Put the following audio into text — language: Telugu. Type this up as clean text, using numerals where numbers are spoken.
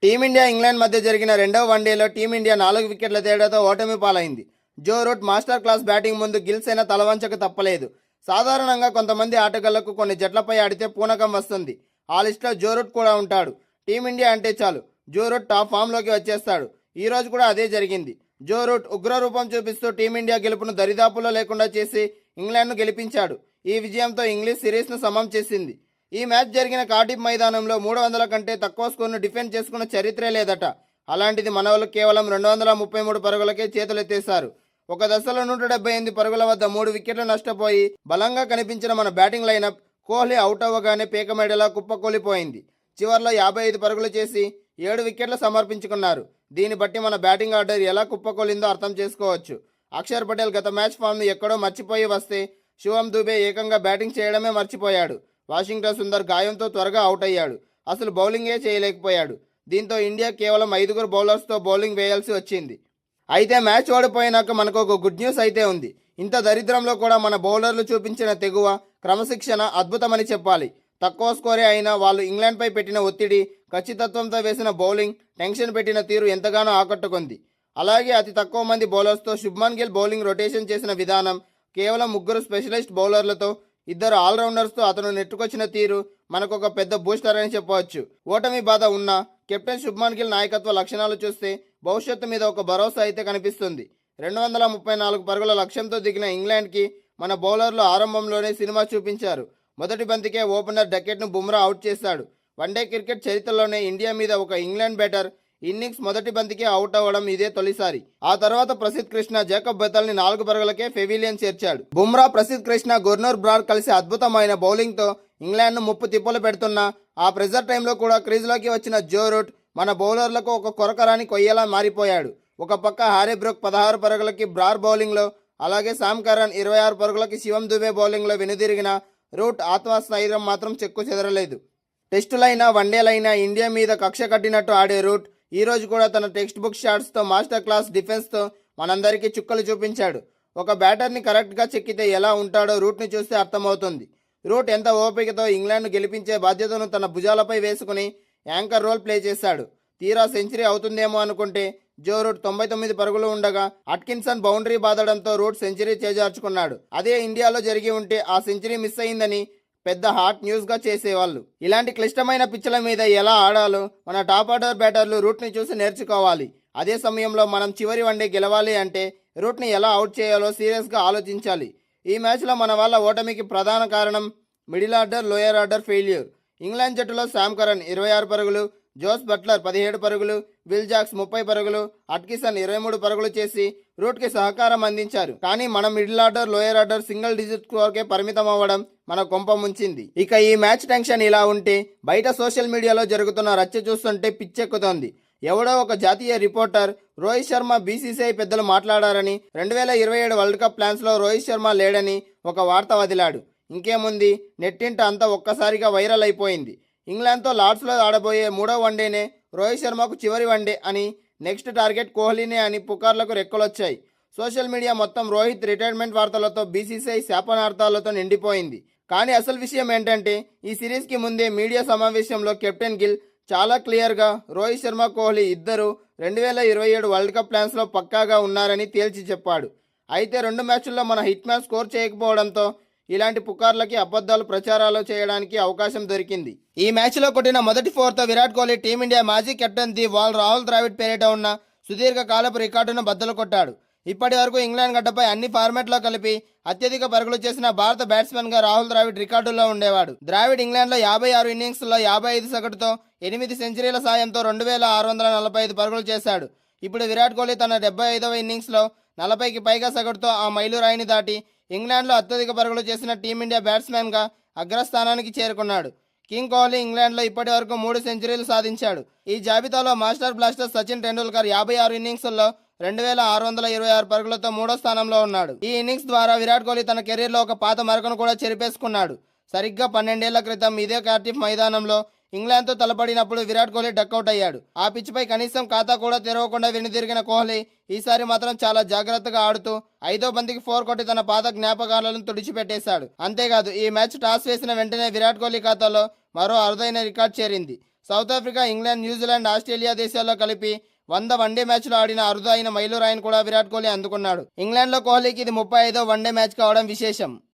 టీమిండియా ఇంగ్లాండ్ మధ్య జరిగిన రెండవ వన్డేలో టీమిండియా 4 వికెట్ల తేడాతో ఓటమి పాలైంది. Joe Root master class batting ముందు గిల్ సేన తలవంచక తప్పలేదు. సాధారణంగా కొంతమంది ఆటగాళ్లకు కొన్ని జట్లపై ఆడితే పూనకం వస్తుంది. ఆ లిస్టులో జో రూట్ కూడా ఉంటాడు. టీమిండియా అంటే చాలు జో రూట్ టాప్ ఫామ్లోకి వచ్చేస్తాడు. ఈ రోజు కూడా అదే జరిగింది. జో రూట్ ఉగ్ర రూపం చూపిస్తూ టీమిండియా గెలుపును దరిదాపుల్లో లేకుండా చేసి ఇంగ్లాండ్ను గెలిపించాడు. ఈ విజయంతో ఇంగ్లీష్ సిరీస్ను సమం చేసింది. ఈ మ్యాచ్ జరిగిన కార్డిఫ్ మైదానంలో 300 కంటే తక్కువ స్కోర్ను డిఫెండ్ చేసుకున్న చరిత్రే లేదట. అలాంటిది మనోళ్ళు కేవలం 233 పరుగులకే చేతులెత్తేశారు. ఒక దశలో 178 పరుగుల వద్ద 3 వికెట్లు నష్టపోయి బలంగా కనిపించిన మన బ్యాటింగ్ లైనప్ కోహ్లీ అవుట్ అవ్వగానే పీకమేడలా కుప్పకూలిపోయింది. చివర్లో 55 పరుగులు చేసి 7 వికెట్లు సమర్పించుకున్నారు. దీన్ని బట్టి మన బ్యాటింగ్ ఆర్డర్ ఎలా కుప్పకూలిందో అర్థం చేసుకోవచ్చు. అక్షర్ పటేల్ గత మ్యాచ్ ఫామ్ను ఎక్కడో మర్చిపోయి వస్తే శివం దుబే ఏకంగా బ్యాటింగ్ చేయడమే మర్చిపోయాడు. వాషింగ్టన్ సుందర్ గాయంతో త్వరగా అవుట్ అయ్యాడు. అసలు బౌలింగే చేయలేకపోయాడు. దీంతో ఇండియా కేవలం 5 బౌలర్స్తో బౌలింగ్ వేయాల్సి వచ్చింది. అయితే మ్యాచ్ ఓడిపోయినాక మనకు ఒక గుడ్ న్యూస్ అయితే ఉంది. ఇంత దరిద్రంలో కూడా మన బౌలర్లు చూపించిన తెగువ, క్రమశిక్షణ అద్భుతమని చెప్పాలి. తక్కువ స్కోరే అయినా వాళ్ళు ఇంగ్లాండ్పై పెట్టిన ఒత్తిడి, ఖచ్చితత్వంతో వేసిన బౌలింగ్, టెన్షన్ పెట్టిన తీరు ఎంతగానో ఆకట్టుకుంది. అలాగే అతి తక్కువ మంది బౌలర్స్తో శుభ్మన్ గిల్ బౌలింగ్ రొటేషన్ చేసిన విధానం, కేవలం 3 స్పెషలిస్ట్ బౌలర్లతో 2 ఆల్రౌండర్స్తో అతను నెట్టుకొచ్చిన తీరు మనకు ఒక పెద్ద బూస్టర్ అని చెప్పవచ్చు. ఓటమి బాధ ఉన్న కెప్టెన్ శుభ్మన్ గిల్ నాయకత్వ లక్షణాలు చూస్తే భవిష్యత్తు మీద ఒక భరోసా అయితే కనిపిస్తుంది. 234 పరుగుల లక్ష్యంతో దిగిన ఇంగ్లాండ్కి మన బౌలర్లు ఆరంభంలోనే సినిమా చూపించారు. మొదటి బంతికే ఓపెనర్ డకెట్ను బుమ్రా అవుట్ చేశాడు. వన్డే క్రికెట్ చరిత్రలోనే ఇండియా మీద ఒక ఇంగ్లాండ్ బ్యాటర్ ఇన్నింగ్స్ మొదటి బంతికే అవుట్ అవ్వడం ఇదే తొలిసారి. ఆ తర్వాత ప్రసిద్ధ్ కృష్ణ జేకబ్ బెతల్ని 4 పరుగులకే పెవిలియన్ చేర్చాడు. బుమ్రా, ప్రసిద్ధ్ కృష్ణ, గుర్నూర్ బ్రాడ్ కలిసి అద్భుతమైన బౌలింగ్తో ఇంగ్లాండ్ను ముప్పు తిప్పలు పెడుతున్నా ఆ ప్రెజర్ టైంలో కూడా క్రీజ్లోకి వచ్చిన జో రూట్ మన బౌలర్లకు ఒక కొరకరాని కొయ్యేలా మారిపోయాడు. ఒక పక్క హ్యారీ బ్రూక్ 16 పరుగులకి బ్రార్ బౌలింగ్లో, అలాగే శామ్ కరన్ 26 పరుగులకి శివం దుబే బౌలింగ్లో వెనుదిరిగిన రూట్ ఆత్మస్థైర్యం మాత్రం చెక్కు చెదరలేదు. టెస్టులైనా వన్డేలైనా ఇండియా మీద కక్ష కట్టినట్టు ఆడే రూట్ ఈ రోజు కూడా తన టెక్స్ట్ బుక్ షాట్స్తో, మాస్టర్ క్లాస్ డిఫెన్స్తో మనందరికీ చుక్కలు చూపించాడు. ఒక బ్యాటర్ని కరెక్ట్గా చెక్కితే ఎలా ఉంటాడో రూట్ని చూస్తే అర్థమవుతుంది. రూట్ ఎంత ఓపికతో ఇంగ్లాండ్ను గెలిపించే బాధ్యతను తన భుజాలపై వేసుకుని యాంకర్ రోల్ ప్లే చేశాడు. తీరా సెంచరీ అవుతుందేమో అనుకుంటే జో రూట్ 99 పరుగులు ఉండగా అట్కిన్సన్ బౌండరీ బాదడంతో రూట్ సెంచరీ చేజార్చుకున్నాడు. అదే ఇండియాలో జరిగి ఉంటే ఆ సెంచరీ మిస్ అయిందని పెద్ద హాట్ న్యూస్గా చేసేవాళ్ళు. ఇలాంటి క్లిష్టమైన పిచ్చుల మీద ఎలా ఆడాలో మన టాప్ ఆర్డర్ బ్యాటర్లు రూట్ని చూసి నేర్చుకోవాలి. అదే సమయంలో మనం చివరి వన్డే గెలవాలి అంటే రూట్ని ఎలా అవుట్ చేయాలో సీరియస్గా ఆలోచించాలి. ఈ మ్యాచ్లో మన వాళ్ళ ఓటమికి ప్రధాన కారణం middle order, lower order failure. England జట్టులో శామ్ కరన్ 26 పరుగులు, జోస్ బట్లర్ 17 పరుగులు, విల్ జాక్స్ 30 పరుగులు, అట్కిసన్ 23 పరుగులు చేసి రూట్కి సహకారం అందించారు. కానీ మన middle order, lower order single digit స్కోర్కే పరిమితం అవ్వడం మన కొంప ముంచింది. ఇక ఈ మ్యాచ్ టెన్షన్ ఇలా ఉంటే బయట సోషల్ మీడియాలో జరుగుతున్న రచ్చ చూస్తుంటే పిచ్చెక్కుతోంది. ఎవడో ఒక జాతీయ రిపోర్టర్ రోహిత్ శర్మ బీసీసీఐ పెద్దలు మాట్లాడారని, 2027 వరల్డ్ కప్ ప్లాన్స్లో రోహిత్ శర్మ లేడని ఒక వార్త వదిలాడు. ఇంకేముంది, నెట్టింట అంతా ఒక్కసారిగా వైరల్ అయిపోయింది. ఇంగ్లాండ్తో లార్డ్స్లో ఆడబోయే 3వ వన్డేనే రోహిత్ శర్మకు చివరి వన్డే అని, నెక్స్ట్ టార్గెట్ కోహ్లీనే అని పుకార్లకు రెక్కలొచ్చాయి. సోషల్ మీడియా మొత్తం రోహిత్ రిటైర్మెంట్ వార్తలతో, బీసీసీఐ శాపనార్థాలతో నిండిపోయింది. కానీ అసలు విషయం ఏంటంటే ఈ సిరీస్కి ముందే మీడియా సమావేశంలో కెప్టెన్ గిల్ చాలా క్లియర్గా రోహిత్ శర్మ, కోహ్లీ ఇద్దరు 2027 వరల్డ్ కప్ ప్లాన్స్లో పక్కాగా ఉన్నారని తేల్చి చెప్పాడు. అయితే 2 మ్యాచ్ల్లో మన హిట్ మ్యాచ్ స్కోర్ చేయకపోవడంతో ఇలాంటి పుకార్లకి, అబద్ధాలు ప్రచారాలు చేయడానికి అవకాశం దొరికింది. ఈ మ్యాచ్లో కొట్టిన మొదటి 4తో విరాట్ కోహ్లీ టీమిండియా మాజీ captain the wall Rahul Dravid పేరిట ఉన్న సుదీర్ఘ కాలపు రికార్డును బద్దలు కొట్టాడు. ఇప్పటి వరకు ఇంగ్లాండ్ గడ్డపై అన్ని ఫార్మాట్లో కలిపి అత్యధిక పరుగులు చేసిన భారత బ్యాట్స్మెన్గా రాహుల్ ద్రావిడ్ రికార్డుల్లో ఉండేవాడు. ద్రావిడ్ ఇంగ్లాండ్లో 56 ఇన్నింగ్స్లో 55 సగటుతో 8 సెంచరీల సాయంతో 2645 పరుగులు చేశాడు. ఇప్పుడు విరాట్ కోహ్లీ తన 75వ ఇన్నింగ్స్లో 40కి పైగా సగటుతో ఆ మైలురాయిని దాటి ఇంగ్లాండ్లో అత్యధిక పరుగులు చేసిన టీమిండియా బ్యాట్స్మెన్గా అగ్రస్థానానికి చేరుకున్నాడు. కింగ్ కోహ్లీ ఇంగ్లాండ్లో ఇప్పటి వరకు 3 సెంచరీలు సాధించాడు. ఈ జాబితాలో మాస్టర్ బ్లాస్టర్ సచిన్ టెండూల్కర్ 56 ఇన్నింగ్స్లో 2626 పరుగులతో 3వ స్థానంలో ఉన్నాడు. ఈ ఇన్నింగ్స్ ద్వారా విరాట్ కోహ్లీ తన కెరీర్లో ఒక పాత మరకను కూడా చెరిపేసుకున్నాడు. సరిగ్గా 12 ఏళ్ల క్రితం ఇదే కార్డిఫ్ మైదానంలో ఇంగ్లాండ్తో తలపడినప్పుడు విరాట్ కోహ్లీ డక్అవుట్ అయ్యాడు. ఆ పిచ్పై కనీసం ఖాతా కూడా తెరవకుండా వెనుదిరిగిన కోహ్లీ ఈసారి మాత్రం చాలా జాగ్రత్తగా ఆడుతూ 5వ బంతికి 4 కొట్టి తన పాత జ్ఞాపకాలను తుడిచిపెట్టేశాడు. అంతేకాదు ఈ మ్యాచ్ టాస్ వేసిన వెంటనే విరాట్ కోహ్లీ ఖాతాలో మరో అరుదైన రికార్డ్ చేరింది. South Africa, England, New Zealand, Australia దేశాల్లో కలిపి 100 వన్డే మ్యాచ్లు ఆడిన అరుదైన మైలురాయిని కూడా విరాట్ కోహ్లీ అందుకున్నాడు. ఇంగ్లాండ్లో కోహ్లీకి ఇది 35వ వన్డే మ్యాచ్ కావడం విశేషం.